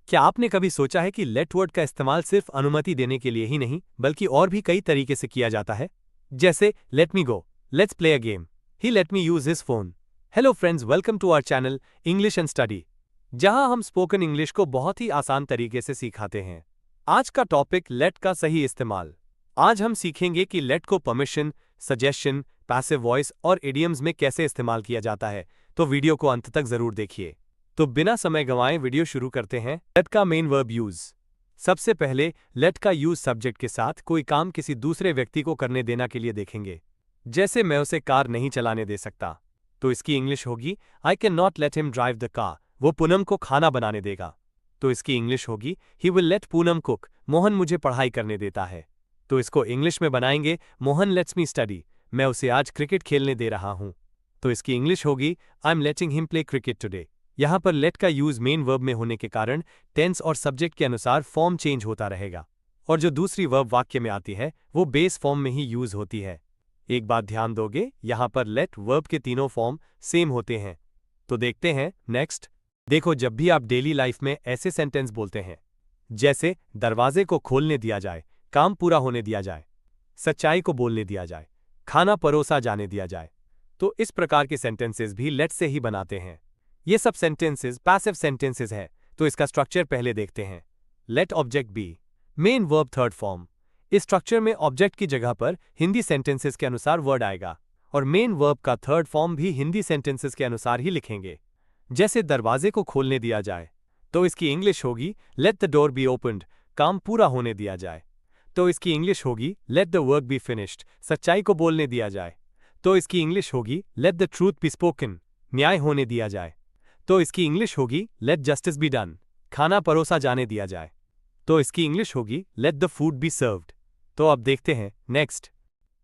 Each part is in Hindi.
क्या आपने कभी सोचा है कि लेट वर्ड का इस्तेमाल सिर्फ अनुमति देने के लिए ही नहीं बल्कि और भी कई तरीके से किया जाता है? जैसे let me go, let's play a game, he let me use his phone. Hello friends, welcome to our channel English and study, जहां हम स्पोकन इंग्लिश को बहुत ही आसान तरीके से सिखाते हैं। आज का टॉपिक लेट का सही इस्तेमाल। आज हम सीखेंगे कि लेट को परमिशन, सजेशन, पैसिव वॉइस और इडियम्स में कैसे इस्तेमाल किया जाता है, तो वीडियो को अंत तक जरूर देखिए। तो बिना समय गंवाए वीडियो शुरू करते हैं। लेट का मेन वर्ब यूज। सबसे पहले लेट का यूज सब्जेक्ट के साथ कोई काम किसी दूसरे व्यक्ति को करने देना के लिए देखेंगे। जैसे मैं उसे कार नहीं चलाने दे सकता, तो इसकी इंग्लिश होगी I can not let him drive the car. वो पूनम को खाना बनाने देगा, तो इसकी इंग्लिश होगी he will let Poonam cook. Mohan मुझे पढ़ाई करने देता है, तो इसको इंग्लिश में बनाएंगे मोहन लेट्स मी स्टडी। मैं उसे आज क्रिकेट खेलने दे रहा हूं, तो इसकी इंग्लिश होगी I am letting him play cricket today. यहां पर लेट का यूज मेन वर्ब में होने के कारण टेंस और सब्जेक्ट के अनुसार फॉर्म चेंज होता रहेगा, और जो दूसरी वर्ब वाक्य में आती है वो बेस फॉर्म में ही यूज होती है। एक बात ध्यान दोगे, यहां पर लेट वर्ब के तीनों फॉर्म सेम होते हैं। तो देखते हैं नेक्स्ट। देखो, जब भी आप डेली लाइफ में ऐसे सेंटेंस बोलते हैं जैसे दरवाजे को खोलने दिया जाए, काम पूरा होने दिया जाए, सच्चाई को बोलने दिया जाए, खाना परोसा जाने दिया जाए, तो इस प्रकार के सेंटेंसेस भी लेट से ही बनाते हैं। ये सब सेंटेंसेस पैसिव सेंटेंसेस है, तो इसका स्ट्रक्चर पहले देखते हैं। Let object be, main verb third form. इस स्ट्रक्चर में ऑब्जेक्ट की जगह पर हिंदी सेंटेंसेस के अनुसार वर्ड आएगा, और मेन वर्ब का थर्ड फॉर्म भी हिंदी सेंटेंसेस के अनुसार ही लिखेंगे। जैसे दरवाजे को खोलने दिया जाए, तो इसकी इंग्लिश होगी let the door be opened. काम पूरा होने दिया जाए, तो इसकी इंग्लिश होगी let the work be finished. सच्चाई को बोलने दिया जाए, तो इसकी इंग्लिश होगी let the truth be spoken. न्याय होने दिया जाए, तो इसकी इंग्लिश होगी लेट जस्टिस बी डन। खाना परोसा जाने दिया जाए, तो इसकी इंग्लिश होगी let the food be served. तो अब देखते हैं नेक्स्ट।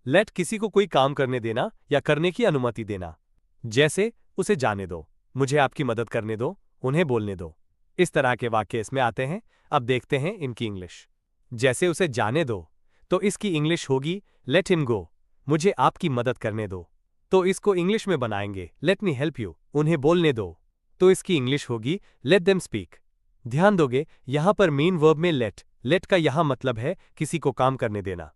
लेट किसी को कोई काम करने देना या करने की अनुमति देना। जैसे उसे जाने दो, मुझे आपकी मदद करने दो, उन्हें बोलने दो। इस तरह के वाक्य इसमें आते हैं। अब देखते हैं इनकी इंग्लिश। जैसे उसे जाने दो, तो इसकी इंग्लिश होगी लेट हिम गो। मुझे आपकी मदद करने दो, तो इसको इंग्लिश में बनाएंगे लेट मी हेल्प यू। उन्हें बोलने दो, तो इसकी इंग्लिश होगी लेट देम स्पीक। ध्यान दोगे, यहां पर मेन वर्ब में लेट का यहां मतलब है किसी को काम करने देना।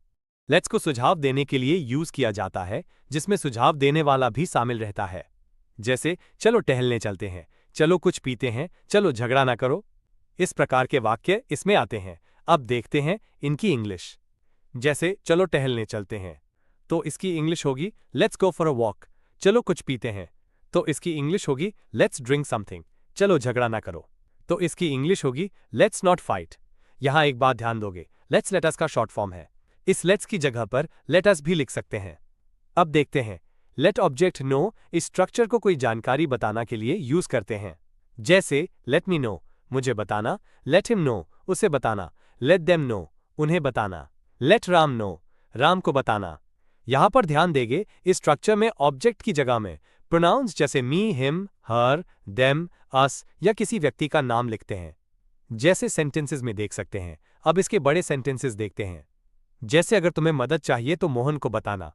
लेट्स को सुझाव देने के लिए यूज किया जाता है, जिसमें सुझाव देने वाला भी शामिल रहता है। जैसे चलो टहलने चलते हैं, चलो कुछ पीते हैं, चलो झगड़ा ना करो। इस प्रकार के वाक्य इसमें आते हैं। अब देखते हैं इनकी इंग्लिश। जैसे चलो टहलने चलते हैं, तो इसकी इंग्लिश होगी let's go for a walk. चलो कुछ पीते हैं, तो इसकी इंग्लिश होगी लेट्स ड्रिंक समथिंग। चलो झगड़ा ना करो, तो इसकी इंग्लिश होगी लेट्स नॉट फाइट। यहां एक बात ध्यान दोगे, लेट्स लेट अस का शॉर्ट फॉर्म है। इस लेट्स की जगह पर लेट अस भी लिख सकते हैं। अब देखते हैं लेट ऑब्जेक्ट नो। इस स्ट्रक्चर को कोई जानकारी बताना के लिए यूज करते हैं। जैसे लेट मी नो, मुझे बताना, लेट हिम नो, उसे बताना, लेट देम नो, उन्हें बताना, लेट राम नो, राम को बताना। यहां पर ध्यान देंगे, इस स्ट्रक्चर में ऑब्जेक्ट की जगह में प्रोनाउंस जैसे मी, हिम, हर, देम, अस या किसी व्यक्ति का नाम लिखते हैं, जैसे सेंटेंसेस में देख सकते हैं। अब इसके बड़े सेंटेंसेस देखते हैं। जैसे अगर तुम्हें मदद चाहिए तो मोहन को बताना,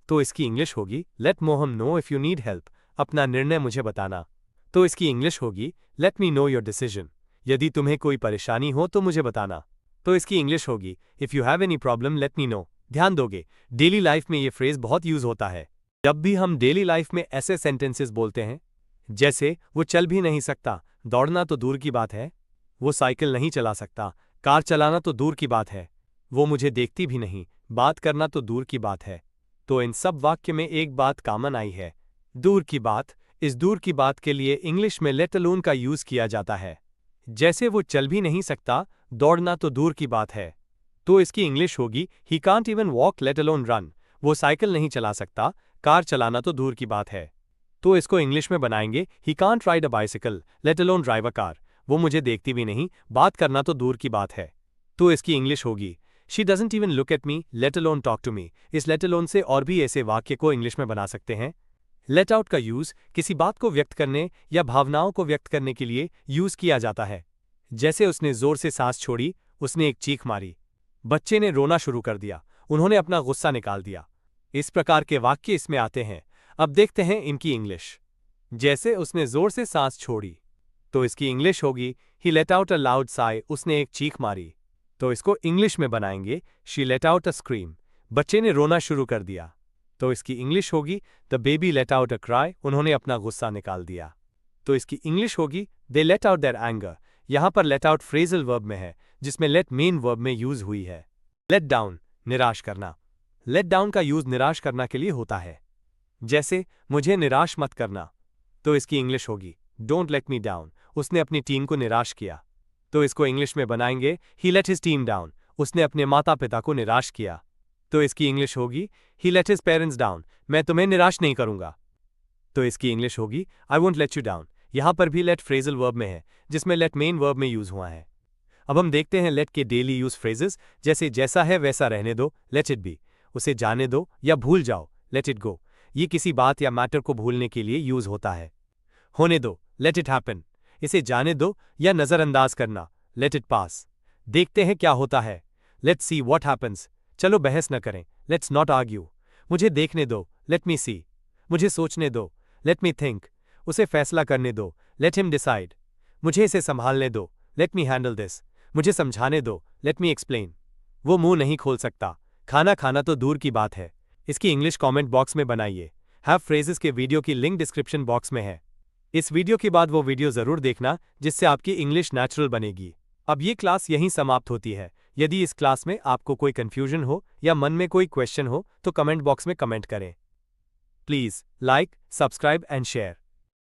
तो इसकी इंग्लिश होगी let Mohan know if you need help. अपना निर्णय मुझे बताना, तो इसकी इंग्लिश होगी let me know your decision. यदि तुम्हें कोई परेशानी हो तो मुझे बताना, तो इसकी इंग्लिश होगी if you have any problem let me no. ध्यान दोगे, डेली लाइफ में ये फ्रेज बहुत यूज होता है। जब भी हम डेली लाइफ में ऐसे सेंटेंसेस बोलते हैं जैसे वो चल भी नहीं सकता, दौड़ना तो दूर की बात है, वो साइकिल नहीं चला सकता, कार चलाना तो दूर की बात है, वो मुझे देखती भी नहीं, बात करना तो दूर की बात है, तो इन सब वाक्य में एक बात कॉमन आई है, दूर की बात। इस दूर की बात के लिए इंग्लिश में लेट अलोन का यूज किया जाता है। जैसे वो चल भी नहीं सकता, दौड़ना तो दूर की बात है, तो इसकी इंग्लिश होगी he can't even walk let alone run. वो साइकिल नहीं चला सकता, कार चलाना तो दूर की बात है, तो इसको इंग्लिश में बनाएंगे he can't ride a bicycle let alone drive a car. वो मुझे देखती भी नहीं, बात करना तो दूर की बात है, तो इसकी इंग्लिश होगी she doesn't even look at me let alone talk to me. इस लेट अलोन से और भी ऐसे वाक्य को इंग्लिश में बना सकते हैं। लेट आउट का यूज किसी बात को व्यक्त करने या भावनाओं को व्यक्त करने के लिए यूज किया जाता है। जैसे उसने जोर से सांस छोड़ी, उसने एक चीख मारी, बच्चे ने रोना शुरू कर दिया, उन्होंने अपना गुस्सा निकाल दिया। इस प्रकार के वाक्य इसमें आते हैं। अब देखते हैं इनकी इंग्लिश। जैसे उसने जोर से सांस छोड़ी, तो इसकी इंग्लिश होगी He let out a loud sigh. उसने एक चीख मारी. तो इसको इंग्लिश में बनाएंगे. She let out a scream. बच्चे ने रोना शुरू कर दिया. तो इसकी इंग्लिश होगी The baby let out a cry. उन्होंने अपना गुस्सा निकाल दिया. तो इसकी इंग्लिश होगी They let out their anger. यहाँ पर let out phrasal verb में है, जिसमें let main verb में यूज हुई है. Let down, निराश करना. Let down का यूज निराश करना के लिए होता है. जैसे, मुझे निराश मत करना. तो इसकी इंग्लिश होगी Don't let me down. उसने अपनी टीम को निराश किया. तो इसको इंग्लिश में बनाएंगे He let his team down. उसने अपने माता पिता को निराश किया. तो इसकी इंग्लिश होगी He let his parents down. मैं तुम्हें निराश नहीं करूंगा. तो इसकी इंग्लिश होगी I won't let you down. यहां पर भी let phrasal verb में है, जिसमें let main verb में यूज हुआ है. अब हम देखते हैं let के डेली यूज फ्रेजेस, जैसे जैसा है वैसा रहने दो, let it be. उसे जाने दो या भूल जाओ, let it go. ये किसी बात या मैटर को भूलने के लिए यूज होता है. होने दो, let it happen. इसे जाने दो या नजरअंदाज करना, let it pass. देखते हैं क्या होता है, let's see what happens. चलो बहस न करें, let's not argue. मुझे देखने दो, let me see. मुझे सोचने दो, let me think. उसे फैसला करने दो, let him decide. मुझे इसे संभालने दो, let me handle this. मुझे समझाने दो, let me explain. वो मुंह नहीं खोल सकता, खाना खाना तो दूर की बात है. इसकी इंग्लिश कमेंट बॉक्स में बनाइए. हैव फ्रेजेस के वीडियो की लिंक डिस्क्रिप्शन बॉक्स में है. इस वीडियो के बाद वो वीडियो जरूर देखना, जिससे आपकी इंग्लिश नेचुरल बनेगी. अब ये क्लास यहीं समाप्त होती है. यदि इस क्लास में आपको कोई कंफ्यूजन हो या मन में कोई क्वेश्चन हो तो कमेंट बॉक्स में कमेंट करें. Please like, subscribe and share.